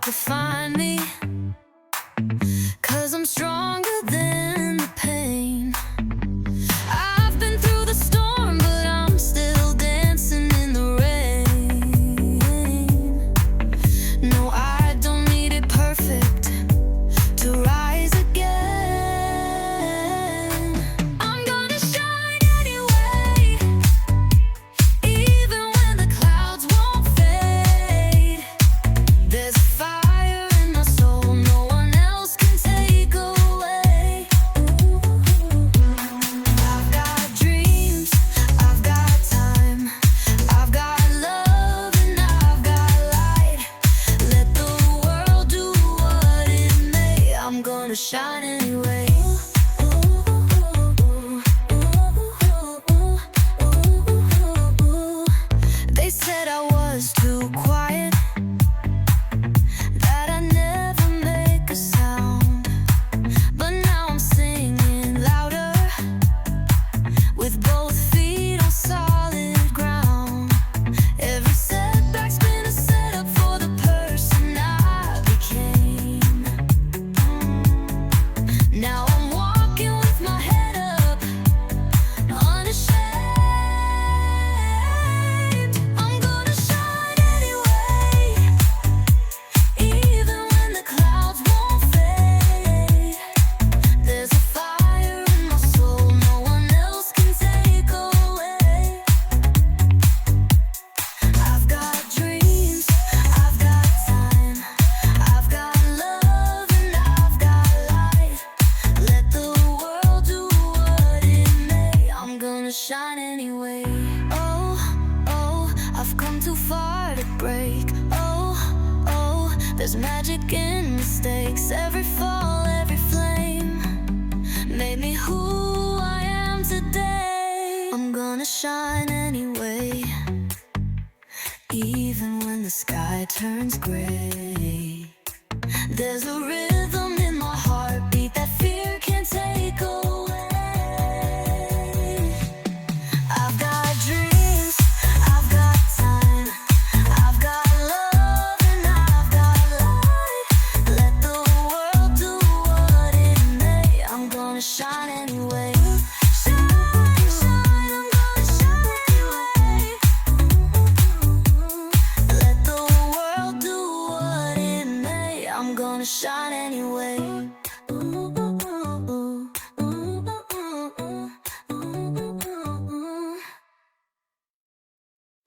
to find me, 'cause I'm stronger than the pain. I've been through the storm, but I'm still dancing in the rain. No, I don't need it perfect to rise again. I'm gonna shine anyway, even when the clouds won't fade. There's fire in my soul, no one else can take away. I've got dreams, I've got time, I've got love and I've got light. Let the world do what it may, I'm gonna shine anyway. They said I was too quiet, that I never make a sound, but now I'm singing louder, with both feet on solid ground. Every setback's been a setup for the person I became. Now I'm walking with my head up, unashamed. I'm gonna shine anyway, even when the clouds won't fade. There's a fire in my soul, no one else can take away. I've got dreams, I've got time, I've got love and I've got light. Let the world do what it may, I'm gonna shine anyway. Oh, oh, I've come too far to break. Oh, oh, there's magic in mistakes. Every fall, every flame made me who I am today. I'm gonna shine anyway, even when the sky turns gray. There's a rhythm in my heartbeat that fear can't take away. I've got dreams, I've got time, I've got love and I've got light. Let the world do what it may, I'm gonna shine anyway. Shine, shine, I'm gonna shine anyway. Let the world do what it may, I'm gonna shine anyway.